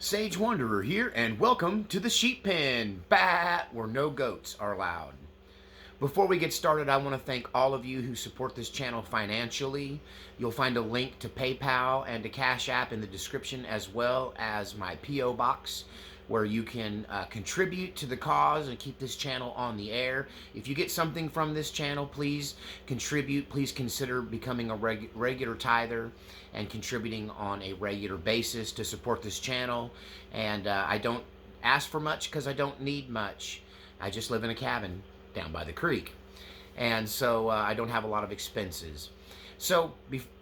Sage Wanderer here, and welcome to the sheep pen, where no goats are allowed. Before we get started, I want to thank all of you who support this channel financially. You'll find a link to PayPal and to Cash App in the description, as well as my P.O. Box, where you can contribute to the cause and keep this channel on the air. If you get something from this channel, please contribute. Please consider becoming a regular tither and contributing on a regular basis to support this channel. And I don't ask for much because I don't need much. I just live in a cabin down by the creek, and so I don't have a lot of expenses. So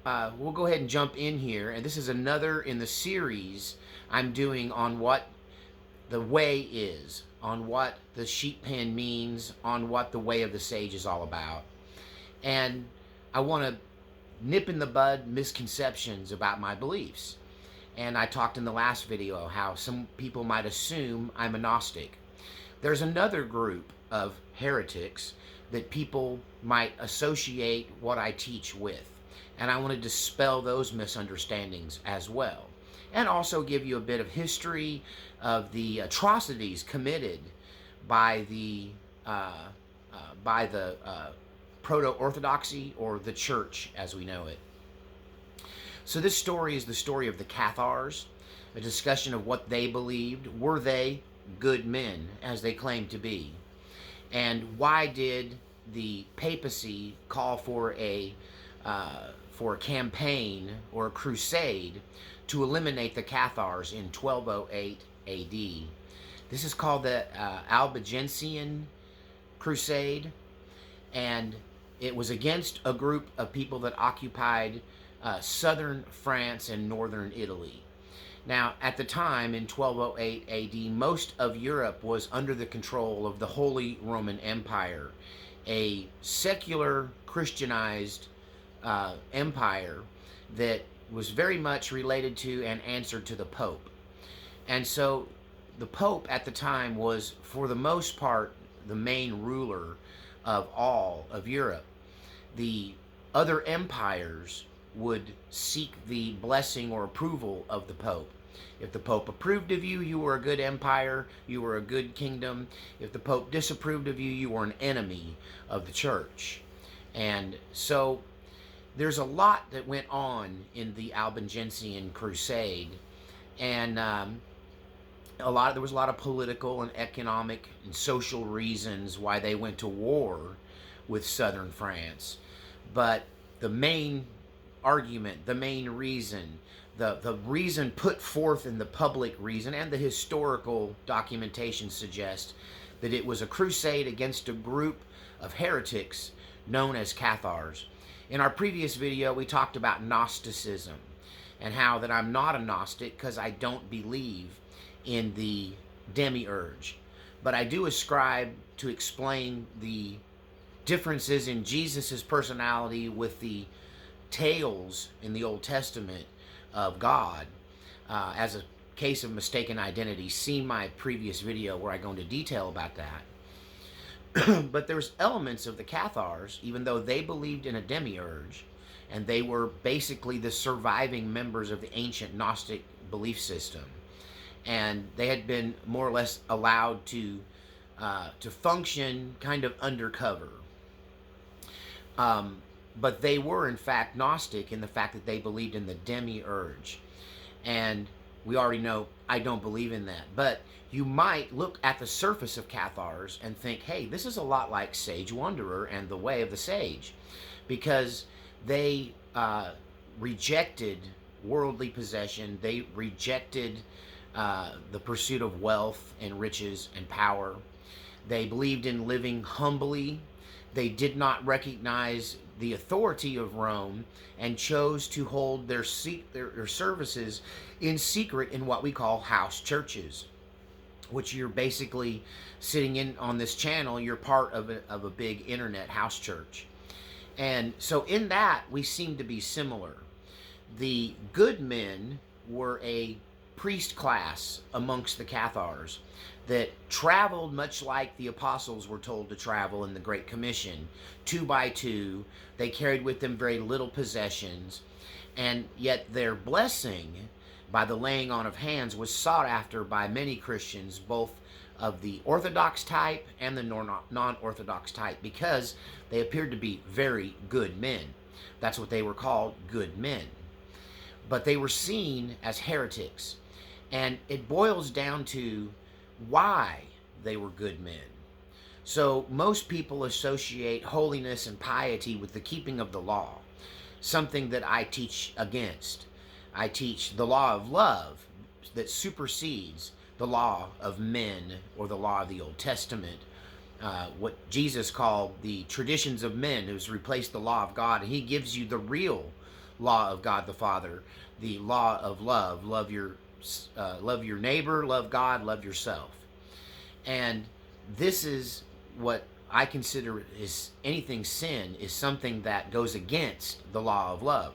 we'll go ahead and jump in here, and this is another in the series I'm doing on what the way is, on what the sheep pen means, on what the way of the sage is all about. And I want to nip in the bud misconceptions about my beliefs. And I talked in the last video how some people might assume I'm a Gnostic. There's another group of heretics that people might associate what I teach with, and I want to dispel those misunderstandings as well, and also give you a bit of history of the atrocities committed by the proto-orthodoxy, or the church as we know it. So this story is the story of the Cathars, a discussion of what they believed. Were they good men, as they claimed to be? And why did the papacy call for a campaign or a crusade to eliminate the Cathars in 1208 AD? This is called the Albigensian Crusade, and it was against a group of people that occupied southern France and northern Italy. Now, at the time, in 1208 AD, most of Europe was under the control of the Holy Roman Empire, a secular, Christianized empire that was very much related to and answered to the Pope. And so the Pope at the time was, for the most part, the main ruler of all of Europe. The other empires would seek the blessing or approval of the Pope. If the Pope approved of you, you were a good empire, you were a good kingdom. If the Pope disapproved of you, you were an enemy of the church. And so there's a lot that went on in the Albigensian Crusade, and there was a lot of political and economic and social reasons why they went to war with southern France. But the main argument, the main reason, the reason put forth in the public reason and the historical documentation suggest that it was a crusade against a group of heretics known as Cathars. In our previous video, we talked about Gnosticism and how that I'm not a Gnostic because I don't believe in the demiurge. But I do ascribe to explain the differences in Jesus's personality with the tales in the Old Testament of God as a case of mistaken identity. See my previous video where I go into detail about that. But there's elements of the Cathars, even though they believed in a demiurge, and they were basically the surviving members of the ancient Gnostic belief system, and they had been more or less allowed to function kind of undercover. But they were, in fact, Gnostic in the fact that they believed in the demiurge. And we already know I don't believe in that. But you might look at the surface of Cathars and think, hey, this is a lot like Sage Wanderer and the Way of the Sage. Because they rejected worldly possession. They rejected the pursuit of wealth and riches and power. They believed in living humbly. They did not recognize the authority of Rome and chose to hold their services in secret in what we call house churches, which you're basically sitting in on this channel. You're part of a big internet house church. And so in that, we seem to be similar. The good men were a priest class amongst the Cathars that traveled much like the apostles were told to travel in the Great Commission, 2 by 2. They carried with them very little possessions, and yet their blessing by the laying on of hands was sought after by many Christians, both of the Orthodox type and the non-Orthodox type, because they appeared to be very good men. That's what they were called, good men. But they were seen as heretics. And it boils down to why they were good men. So most people associate holiness and piety with the keeping of the law, something that I teach against. I teach the law of love that supersedes the law of men or the law of the Old Testament. What Jesus called the traditions of men, who's replaced the law of God, and he gives you the real law of God the Father, the law of love. Love your neighbor, love God, love yourself. And this is what I consider is anything sin is something that goes against the law of love.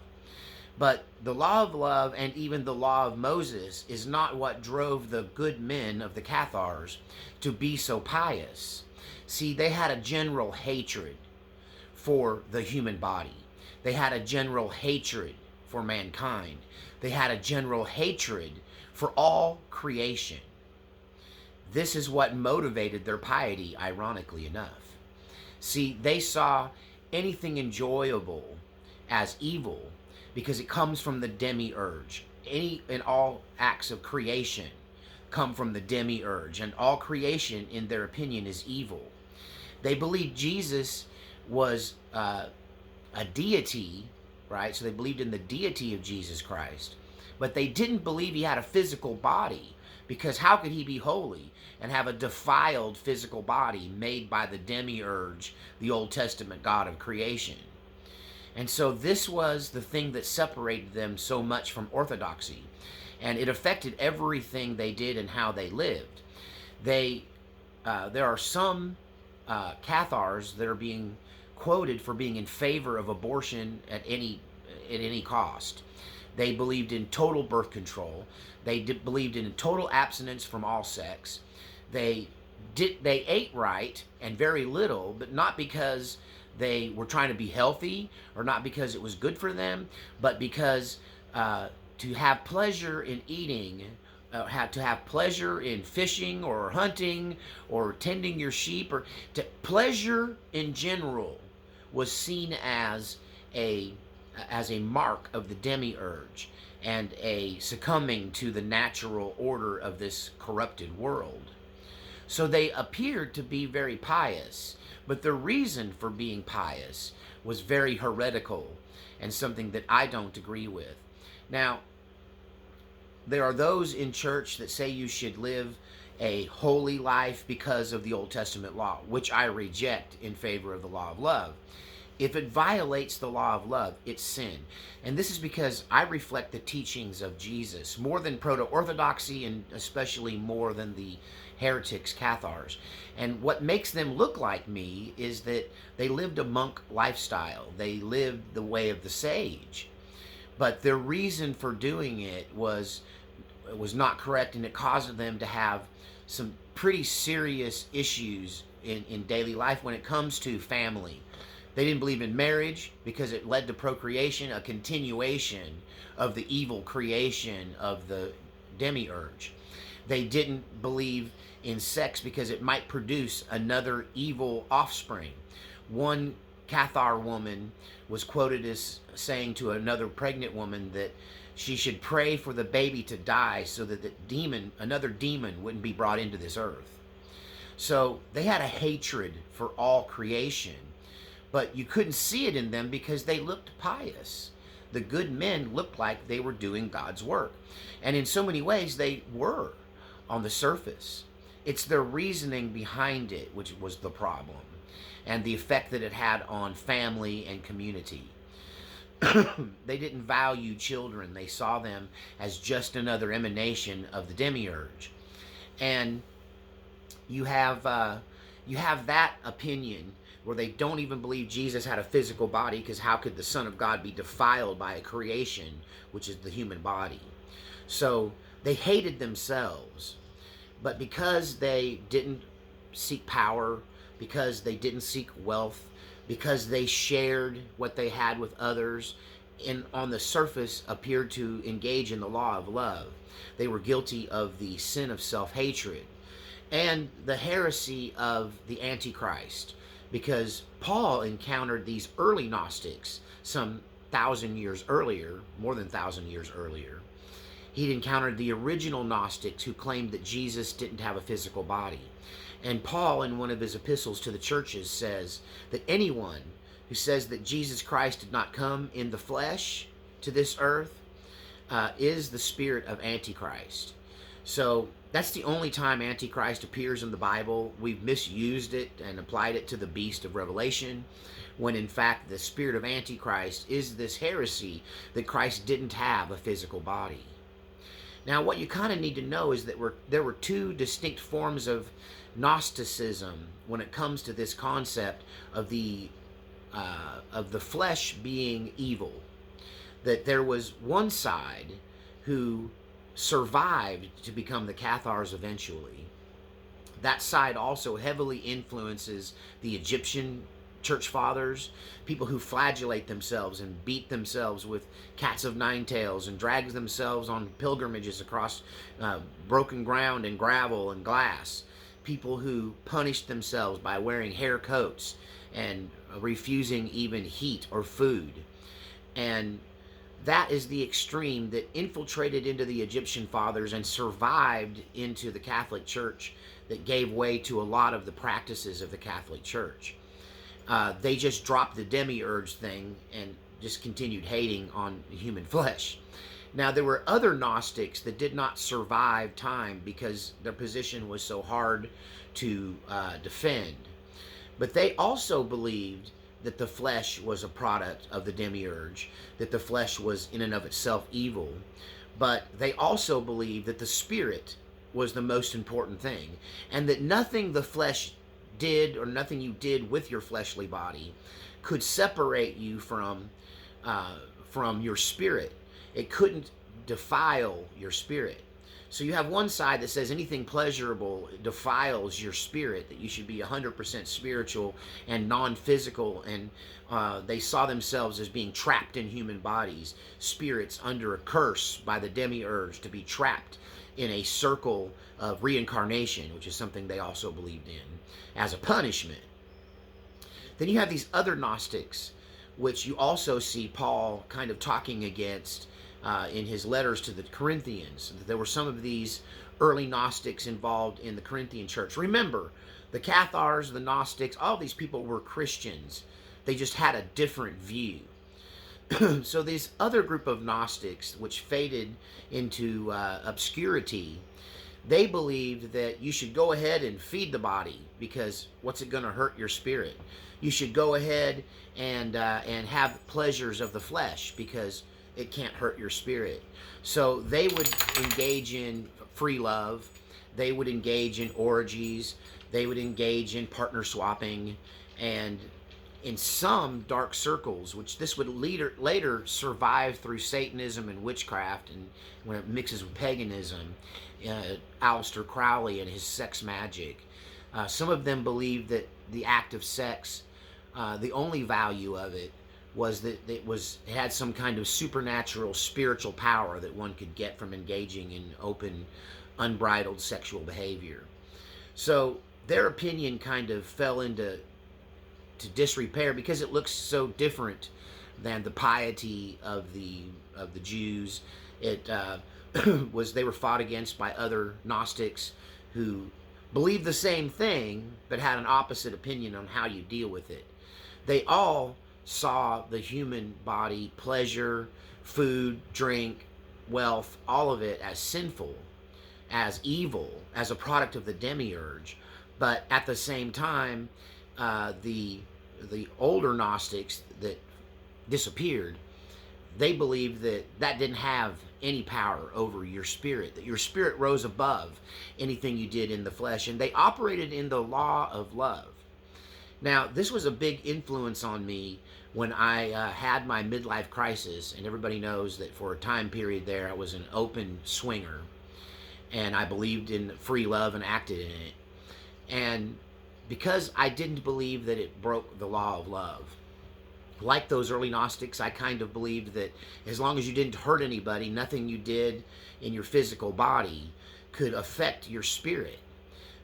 But the law of love and even the law of Moses is not what drove the good men of the Cathars to be so pious. See, they had a general hatred for the human body. They had a general hatred for mankind. They had a general hatred for all creation. This is what motivated their piety, ironically enough. See, they saw anything enjoyable as evil because it comes from the demiurge. Any and all acts of creation come from the demiurge, and all creation, in their opinion, is evil. They believed Jesus was a deity, right? So they believed in the deity of Jesus Christ, but they didn't believe he had a physical body, because how could he be holy and have a defiled physical body made by the demiurge, the Old Testament God of creation? And so this was the thing that separated them so much from orthodoxy, and it affected everything they did and how they lived. There are some Cathars that are being quoted for being in favor of abortion at any cost. They believed in total birth control. They believed in total abstinence from all sex. They ate right and very little, but not because they were trying to be healthy or not because it was good for them, but because to have pleasure in eating, to have pleasure in fishing or hunting or tending your sheep, or pleasure in general was seen as a mark of the demiurge and a succumbing to the natural order of this corrupted world. So they appeared to be very pious, but the reason for being pious was very heretical and something that I don't agree with. Now, there are those in church that say you should live a holy life because of the Old Testament law, which I reject in favor of the law of love. If it violates the law of love, it's sin. And this is because I reflect the teachings of Jesus more than proto-orthodoxy, and especially more than the heretics, Cathars. And what makes them look like me is that they lived a monk lifestyle. They lived the way of the sage. But their reason for doing it was not correct, and it caused them to have some pretty serious issues in daily life when it comes to family. They didn't believe in marriage because it led to procreation, a continuation of the evil creation of the demiurge. They didn't believe in sex because it might produce another evil offspring. One Cathar woman was quoted as saying to another pregnant woman that she should pray for the baby to die so that another demon wouldn't be brought into this earth. So they had a hatred for all creation, but you couldn't see it in them because they looked pious. The good men looked like they were doing God's work. And in so many ways, they were on the surface. It's their reasoning behind it which was the problem, and the effect that it had on family and community. They didn't value children. They saw them as just another emanation of the demiurge. And you have that opinion where they don't even believe Jesus had a physical body, because how could the Son of God be defiled by a creation, which is the human body? So they hated themselves. But because they didn't seek power, because they didn't seek wealth, because they shared what they had with others on the surface appeared to engage in the law of love. They were guilty of the sin of self-hatred and the heresy of the Antichrist, because Paul encountered these early Gnostics some 1,000 years earlier, more than 1,000 years earlier. He'd encountered the original Gnostics who claimed that Jesus didn't have a physical body. And Paul, in one of his epistles to the churches, says that anyone who says that Jesus Christ did not come in the flesh to this earth is the spirit of Antichrist. So that's the only time Antichrist appears in the Bible. We've misused it and applied it to the beast of Revelation, when in fact the spirit of Antichrist is this heresy that Christ didn't have a physical body. Now, what you kind of need to know is that there were two distinct forms of Gnosticism when it comes to this concept of the flesh being evil. That there was one side who survived to become the Cathars eventually. That side also heavily influences the Egyptian church fathers, people who flagellate themselves and beat themselves with cats of nine tails and drag themselves on pilgrimages across broken ground and gravel and glass, people who punish themselves by wearing hair coats and refusing even heat or food. And that is the extreme that infiltrated into the Egyptian fathers and survived into the Catholic Church, that gave way to a lot of the practices of the Catholic Church. They just dropped the demiurge thing and just continued hating on human flesh. Now, there were other Gnostics that did not survive time because their position was so hard to defend. But they also believed that the flesh was a product of the demiurge, that the flesh was in and of itself evil. But they also believed that the spirit was the most important thing, and that nothing the flesh did or nothing you did with your fleshly body could separate you from your spirit. It couldn't defile your spirit. So you have one side that says anything pleasurable defiles your spirit, that you should be 100% spiritual and non-physical, and they saw themselves as being trapped in human bodies, spirits under a curse by the demiurge, to be trapped in a circle of reincarnation, which is something they also believed in, as a punishment. Then you have these other Gnostics, which you also see Paul kind of talking against in his letters to the Corinthians. There were some of these early Gnostics involved in the Corinthian church. Remember, the Cathars, the Gnostics, all these people were Christians. They just had a different view. So this other group of Gnostics, which faded into obscurity, they believed that you should go ahead and feed the body, because what's it going to hurt your spirit? You should go ahead and have pleasures of the flesh, because it can't hurt your spirit. So they would engage in free love. They would engage in orgies. They would engage in partner swapping, and in some dark circles, which this would later survive through Satanism and witchcraft, and when it mixes with paganism, Aleister Crowley and his sex magic. Some of them believed that the act of sex, the only value of it was that it had some kind of supernatural spiritual power that one could get from engaging in open, unbridled sexual behavior. So their opinion kind of fell into disrepair because it looks so different than the piety of the Jews. It they were fought against by other Gnostics who believed the same thing but had an opposite opinion on how you deal with it. They all saw the human body, pleasure, food, drink, wealth, all of it as sinful, as evil, as a product of the demiurge. But at the same time, the older Gnostics that disappeared, they believed that didn't have any power over your spirit, that your spirit rose above anything you did in the flesh, and they operated in the law of love. Now, this was a big influence on me when I had my midlife crisis, and everybody knows that for a time period there, I was an open swinger, and I believed in free love and acted in it. And because I didn't believe that it broke the law of love, Like those early Gnostics, I kind of believed that as long as you didn't hurt anybody, nothing you did in your physical body could affect your spirit,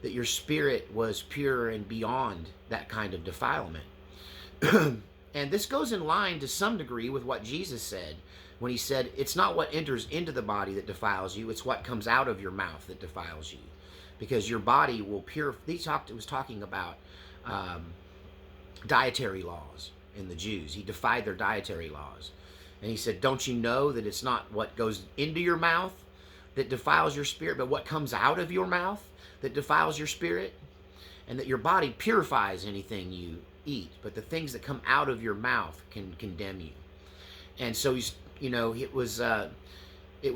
that your spirit was pure and beyond that kind of defilement. And this goes in line to some degree with what Jesus said when he said, it's not what enters into the body that defiles you, it's what comes out of your mouth that defiles you. Because your body will purify. It was talking about dietary laws in the Jews. He defied their dietary laws. And he said, don't you know that it's not what goes into your mouth that defiles your spirit, but what comes out of your mouth that defiles your spirit? And that your body purifies anything you eat, but the things that come out of your mouth can condemn you. And so he's, it was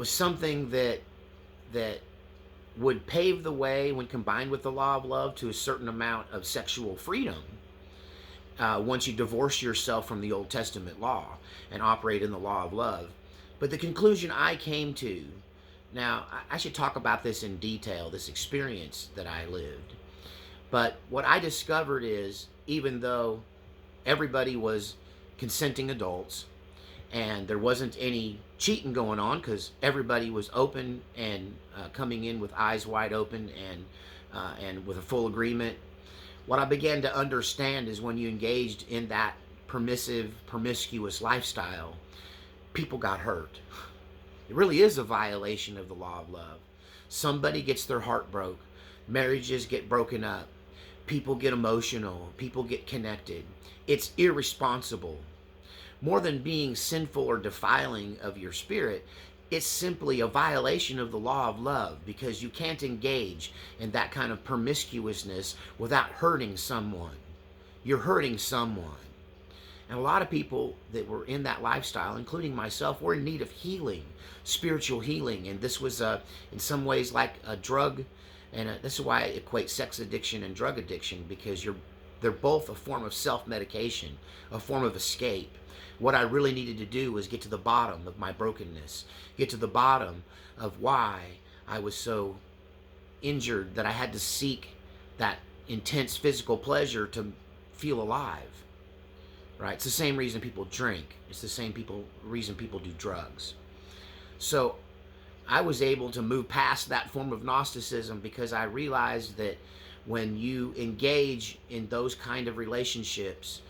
something that would pave the way, when combined with the law of love, to a certain amount of sexual freedom once you divorce yourself from the Old Testament law and operate in the law of love. But the conclusion I came to, now I should talk about this in detail, this experience that I lived. But what I discovered is, even though everybody was consenting adults and there wasn't any cheating going on because everybody was open and coming in with eyes wide open and with a full agreement, what I began to understand is when you engaged in that promiscuous lifestyle, people got hurt. It really is a violation of the law of love. Somebody gets their heart broke. Marriages get broken up. People get emotional. People get connected. It's irresponsible. More than being sinful or defiling of your spirit, it's simply a violation of the law of love, because you can't engage in that kind of promiscuousness without hurting someone. You're hurting someone. And a lot of people that were in that lifestyle, including myself, were in need of healing, spiritual healing. And this was in some ways like a drug. And this is why I equate sex addiction and drug addiction, because they're both a form of self-medication, a form of escape. What I really needed to do was get to the bottom of my brokenness, get to the bottom of why I was so injured that I had to seek that intense physical pleasure to feel alive. Right? It's the same reason people drink. It's the same reason people do drugs. So I was able to move past that form of Gnosticism because I realized that when you engage in those kind of relationships,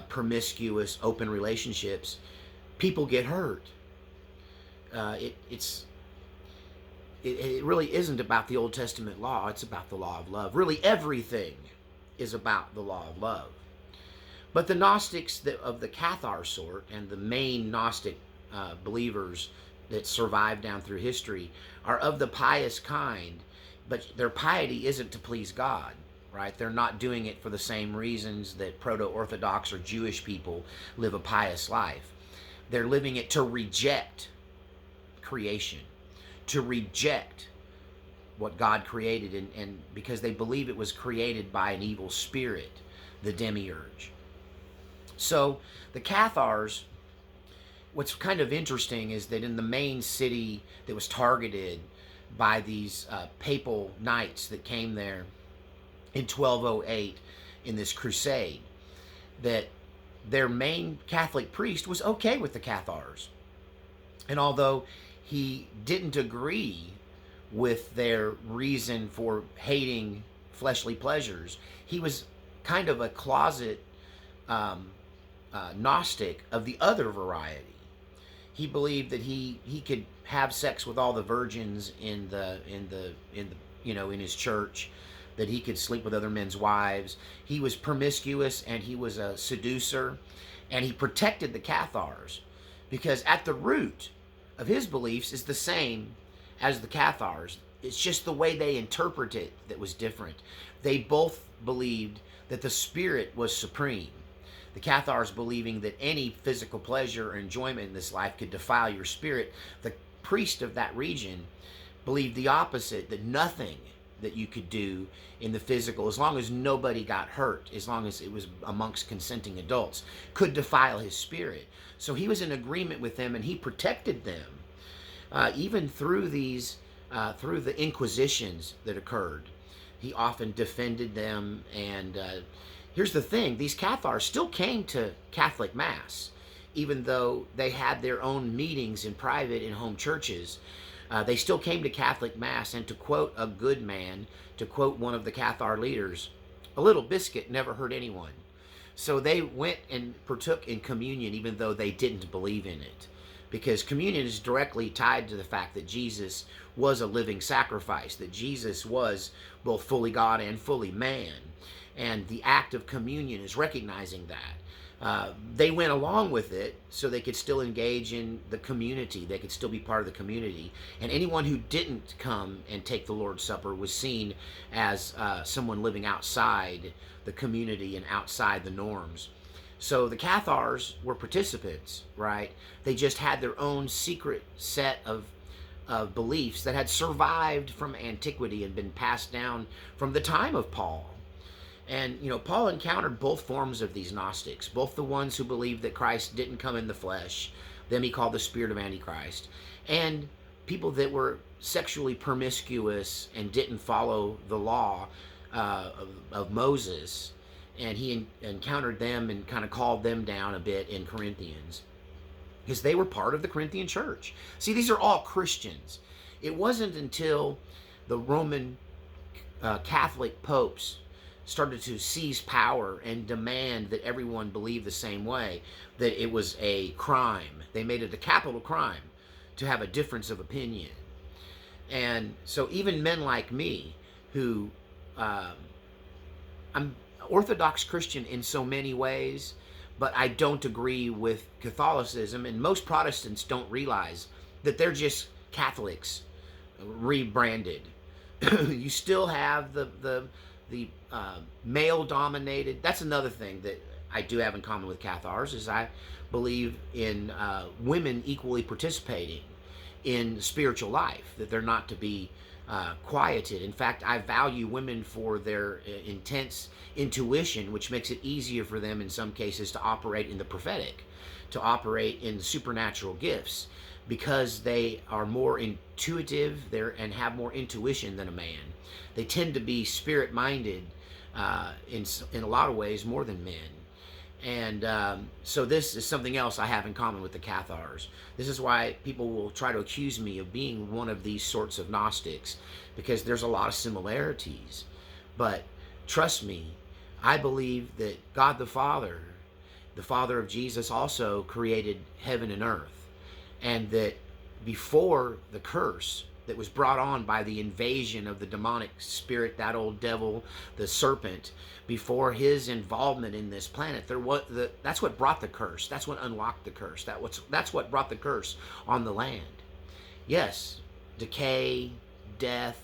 promiscuous, open relationships, people get hurt. It really isn't about the Old Testament law. It's about the law of love. Really, everything is about the law of love. But the Gnostics of the Cathar sort, and the main Gnostic believers that survive down through history, are of the pious kind, but their piety isn't to please God, right? They're not doing it for the same reasons that proto-Orthodox or Jewish people live a pious life. They're living it to reject creation, to reject what God created, and because they believe it was created by an evil spirit, the demiurge. So the Cathars, what's kind of interesting is that in the main city that was targeted by these papal knights that came there in 1208 in this crusade, that their main Catholic priest was okay with the Cathars. And although he didn't agree with their reason for hating fleshly pleasures, he was kind of a closet Gnostic of the other variety. He believed that he could have sex with all the virgins in his church, that he could sleep with other men's wives. He was promiscuous and he was a seducer, and he protected the Cathars because at the root of his beliefs is the same as the Cathars. It's just the way they interpret it that was different. They both believed that the spirit was supreme. The Cathars believing that any physical pleasure or enjoyment in this life could defile your spirit. The priest of that region believed the opposite, that nothing that you could do in the physical, as long as nobody got hurt, as long as it was amongst consenting adults, could defile his spirit. So he was in agreement with them, and he protected them. Even through through the inquisitions that occurred, he often defended them, and Here's the thing, these Cathars still came to Catholic Mass, even though they had their own meetings in private in home churches. They still came to Catholic Mass, and to quote a good man, to quote one of the Cathar leaders, a little biscuit never hurt anyone. So they went and partook in communion even though they didn't believe in it. Because communion is directly tied to the fact that Jesus was a living sacrifice, that Jesus was both fully God and fully man. And the act of communion is recognizing that. They went along with it so they could still engage in the community. They could still be part of the community. And anyone who didn't come and take the Lord's Supper was seen as someone living outside the community and outside the norms. So the Cathars were participants, right? They just had their own secret set of beliefs that had survived from antiquity and been passed down from the time of Paul. And, Paul encountered both forms of these Gnostics, both the ones who believed that Christ didn't come in the flesh, them he called the spirit of Antichrist, and people that were sexually promiscuous and didn't follow the law of Moses. And he encountered them and kind of called them down a bit in Corinthians, because they were part of the Corinthian church. See, these are all Christians. It wasn't until the Roman Catholic popes started to seize power and demand that everyone believe the same way that it was a crime. They made it a capital crime to have a difference of opinion. And so even men like me, who I'm Orthodox Christian in so many ways, but I don't agree with Catholicism, and most Protestants don't realize that they're just Catholics rebranded. You still have the male-dominated. That's another thing that I do have in common with Cathars, is I believe in women equally participating in spiritual life, that they're not to be quieted. In fact, I value women for their intense intuition, which makes it easier for them in some cases to operate in the prophetic, to operate in the supernatural gifts, because they are more intuitive and have more intuition than a man. They tend to be spirit-minded in a lot of ways more than men. And so this is something else I have in common with the Cathars. This is why people will try to accuse me of being one of these sorts of Gnostics, because there's a lot of similarities. But trust me, I believe that God the Father of Jesus, also created heaven and earth. And that before the curse that was brought on by the invasion of the demonic spirit, that old devil, the serpent, before his involvement in this planet, that's what brought the curse. That's what unlocked the curse. That's what brought the curse on the land. Yes, decay, death,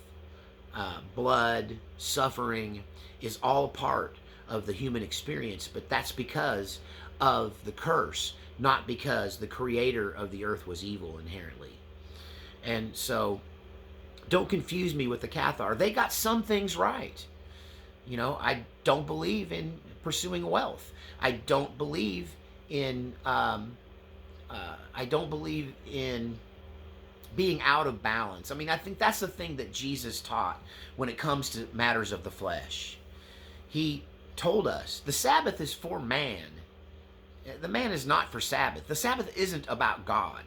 blood, suffering is all part of the human experience, but that's because of the curse, not because the creator of the earth was evil inherently. And so don't confuse me with the Cathar. They got some things right. I don't believe in pursuing wealth. I don't believe in being out of balance. I think that's the thing that Jesus taught when it comes to matters of the flesh. He told us the Sabbath is for man. The man is not for Sabbath. The Sabbath isn't about God.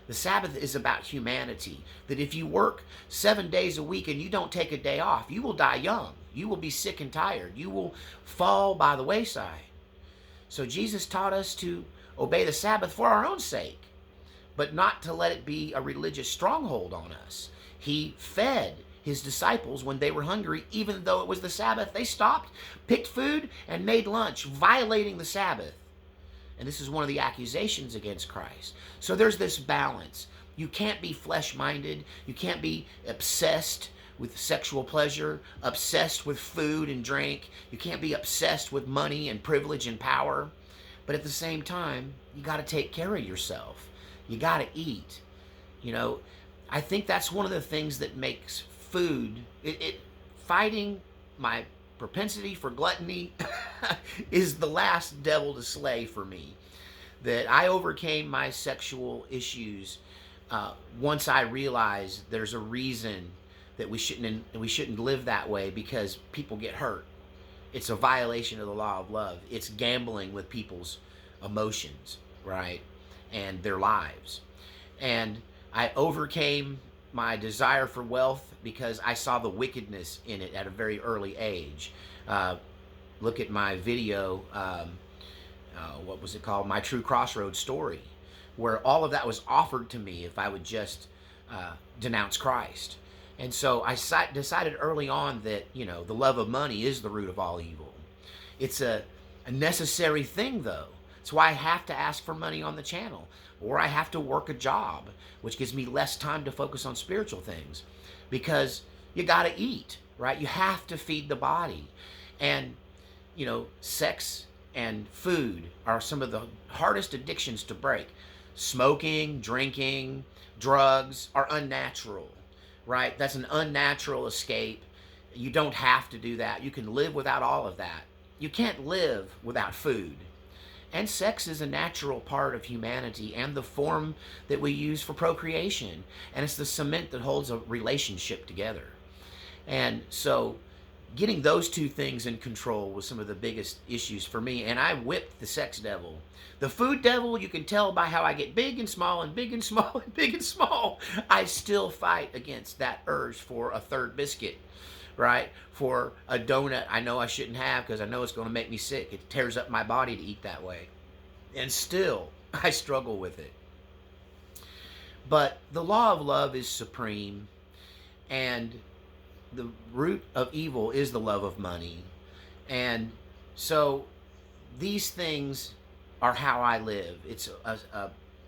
The Sabbath is about humanity. That if you work 7 days a week and you don't take a day off, you will die young. You will be sick and tired. You will fall by the wayside. So Jesus taught us to obey the Sabbath for our own sake, but not to let it be a religious stronghold on us. He fed his disciples when they were hungry, even though it was the Sabbath. They stopped, picked food, and made lunch, violating the Sabbath. And this is one of the accusations against Christ. So there's this balance. You can't be flesh-minded. You can't be obsessed with sexual pleasure, obsessed with food and drink. You can't be obsessed with money and privilege and power. But at the same time, you got to take care of yourself. You got to eat. I think that's one of the things that makes food, fighting my propensity for gluttony is the last devil to slay for me. That I overcame my sexual issues once I realized there's a reason that we shouldn't live that way, because people get hurt. it's a violation of the law of love. It's gambling with people's emotions, right? And their lives. And I overcame my desire for wealth because I saw the wickedness in it at a very early age. Look at my video, what was it called? My True Crossroads Story, where all of that was offered to me if I would just denounce Christ. And so I decided early on that, the love of money is the root of all evil. It's a necessary thing, though. It's why I have to ask for money on the channel, or I have to work a job, which gives me less time to focus on spiritual things, because you got to eat, right? You have to feed the body. And, sex and food are some of the hardest addictions to break. Smoking, drinking, drugs are unnatural, right? That's an unnatural escape. You don't have to do that. You can live without all of that. You can't live without food. And sex is a natural part of humanity and the form that we use for procreation. And it's the cement that holds a relationship together. And so getting those two things in control was some of the biggest issues for me. And I whipped the sex devil. The food devil, you can tell by how I get big and small and big and small and big and small. I still fight against that urge for a third biscuit, right? For a donut I know I shouldn't have because I know it's going to make me sick. It tears up my body to eat that way. And still, I struggle with it. But the law of love is supreme, and the root of evil is the love of money. And so these things are how I live. It's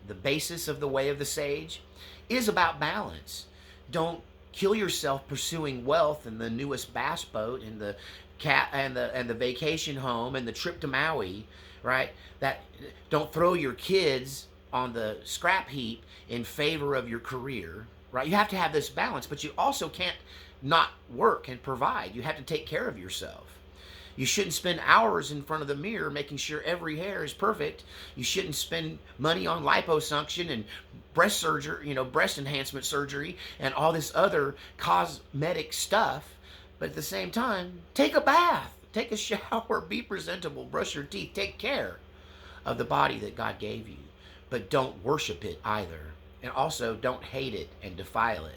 the basis of the way of the sage is about balance. Don't kill yourself pursuing wealth and the newest bass boat and the cat and the vacation home and the trip to Maui, right? That don't throw your kids on the scrap heap in favor of your career, right? You have to have this balance, but you also can't not work and provide. You have to take care of yourself. You shouldn't spend hours in front of the mirror making sure every hair is perfect. You shouldn't spend money on liposuction and breast surgery, breast enhancement surgery and all this other cosmetic stuff. But at the same time, take a bath, take a shower, be presentable, brush your teeth, take care of the body that God gave you. But don't worship it either. And also don't hate it and defile it.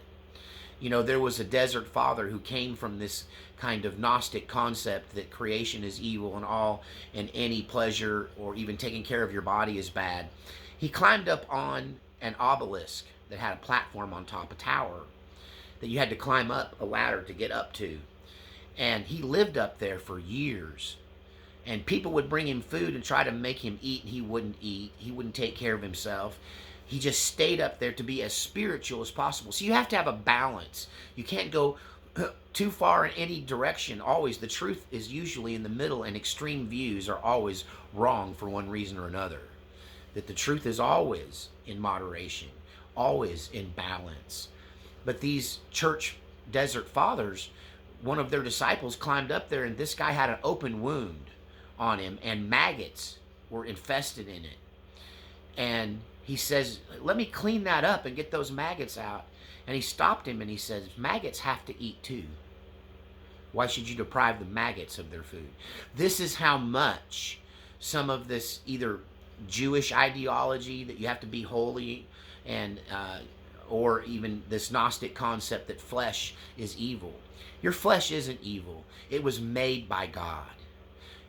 There was a desert father who came from this kind of Gnostic concept that creation is evil and any pleasure or even taking care of your body is bad. He climbed up on an obelisk that had a platform on top, a tower, that you had to climb up a ladder to get up to. And he lived up there for years. And people would bring him food and try to make him eat, and he wouldn't eat. He wouldn't take care of himself. He just stayed up there to be as spiritual as possible. So you have to have a balance. You can't go too far in any direction. Always, the truth is usually in the middle, and extreme views are always wrong for one reason or another. That the truth is always in moderation, always in balance. But these church desert fathers, one of their disciples climbed up there, and this guy had an open wound on him, and maggots were infested in it. And he says, let me clean that up and get those maggots out. And he stopped him and he says, maggots have to eat too. Why should you deprive the maggots of their food? This is how much some of this either Jewish ideology that you have to be holy and or even this Gnostic concept that flesh is evil. Your flesh isn't evil. It was made by God.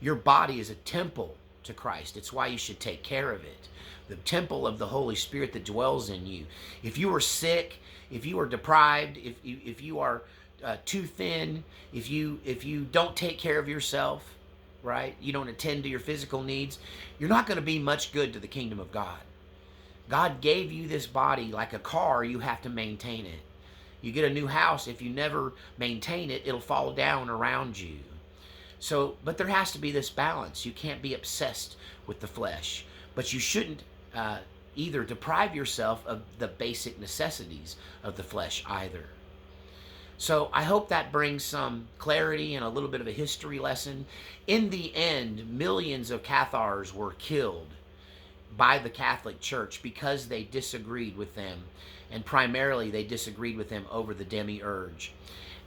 Your body is a temple to Christ. It's why you should take care of it. The temple of the Holy Spirit that dwells in you. If you are sick, if you are deprived, if you are too thin, if you don't take care of yourself, right? You don't attend to your physical needs, you're not going to be much good to the kingdom of God. God gave you this body like a car. You have to maintain it. You get a new house, if you never maintain it, it'll fall down around you. So, but there has to be this balance. You can't be obsessed with the flesh, but you shouldn't either deprive yourself of the basic necessities of the flesh either. So I hope that brings some clarity and a little bit of a history lesson. In the end, millions of Cathars were killed by the Catholic Church because they disagreed with them, and primarily they disagreed with them over the demiurge.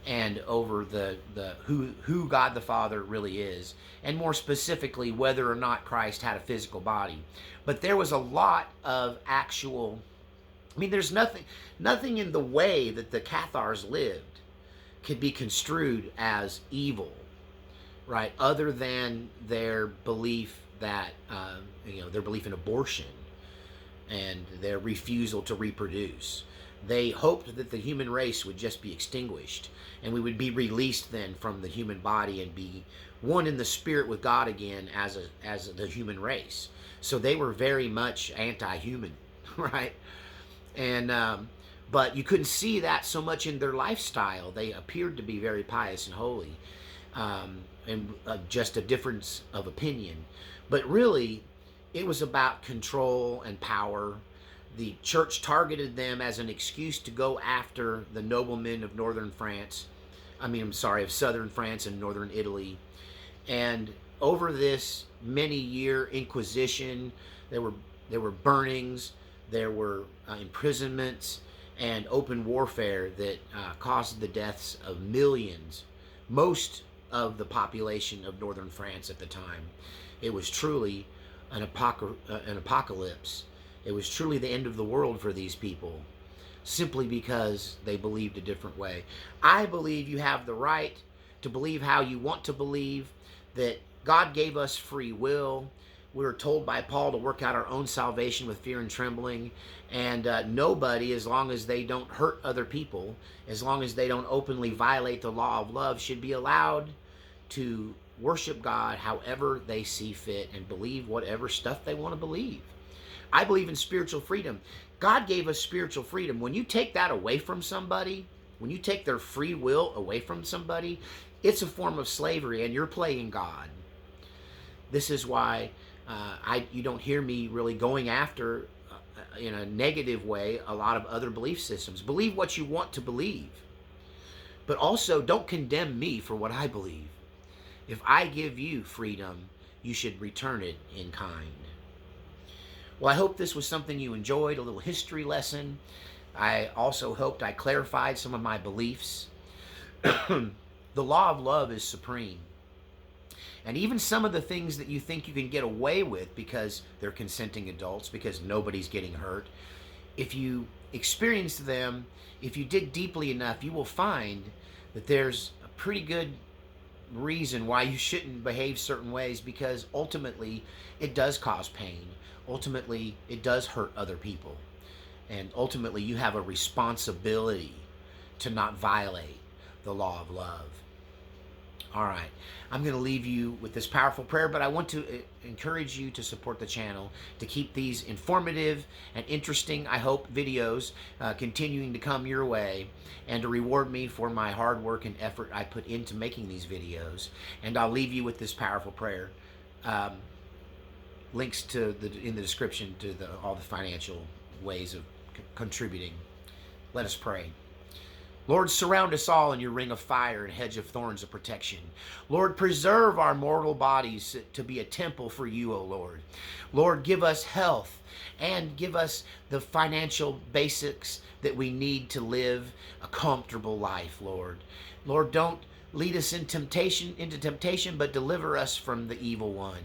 and over the who God the Father really is, and more specifically whether or not Christ had a physical body. But there was a lot of actual, I mean, there's nothing in the way that the Cathars lived could be construed as evil, right? Other than their belief that their belief in abortion and their refusal to reproduce. They hoped that the human race would just be extinguished and we would be released then from the human body and be one in the spirit with God again as the human race. So they were very much anti-human, right? And but you couldn't see that so much in their lifestyle. They appeared to be very pious and holy, and just a difference of opinion. But really, it was about control and power. The church targeted them as an excuse to go after the noblemen of northern France. Of southern France and northern Italy. And over this many-year inquisition, there were burnings, there were imprisonments, and open warfare that caused the deaths of millions, most of the population of northern France at the time. It was truly an apocalypse. It was truly the end of the world for these people, simply because they believed a different way. I believe you have the right to believe how you want to believe, that God gave us free will. We were told by Paul to work out our own salvation with fear and trembling, and nobody, as long as they don't hurt other people, as long as they don't openly violate the law of love, should be allowed to worship God however they see fit and believe whatever stuff they want to believe. I believe in spiritual freedom. God gave us spiritual freedom. When you take that away from somebody, when you take their free will away from somebody, it's a form of slavery, and you're playing God. This is why you don't hear me really going after, in a negative way, a lot of other belief systems. Believe what you want to believe, but also don't condemn me for what I believe. If I give you freedom, you should return it in kind. Well, I hope this was something you enjoyed, a little history lesson. I also hoped I clarified some of my beliefs. The law of love is supreme. And even some of the things that you think you can get away with because they're consenting adults, because nobody's getting hurt, if you experience them, if you dig deeply enough, you will find that there's a pretty good reason why you shouldn't behave certain ways, because ultimately it does cause pain. Ultimately, it does hurt other people. And ultimately, you have a responsibility to not violate the law of love. All right, I'm going to leave you with this powerful prayer, but I want to encourage you to support the channel, to keep these informative and interesting, I hope, videos continuing to come your way, and to reward me for my hard work and effort I put into making these videos. And I'll leave you with this powerful prayer. Links in the description to all the financial ways of contributing. Let us pray. Lord, surround us all in your ring of fire and hedge of thorns of protection. Lord, preserve our mortal bodies to be a temple for you, O Lord. Lord, give us health and give us the financial basics that we need to live a comfortable life, Lord. Lord, don't lead us into temptation, but deliver us from the evil one.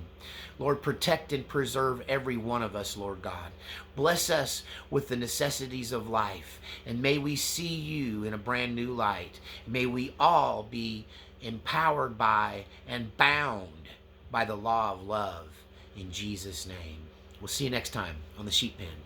Lord, protect and preserve every one of us, Lord God. Bless us with the necessities of life, and may we see you in a brand new light. May we all be empowered by and bound by the law of love. In Jesus' name. We'll see you next time on The Sheep Pen.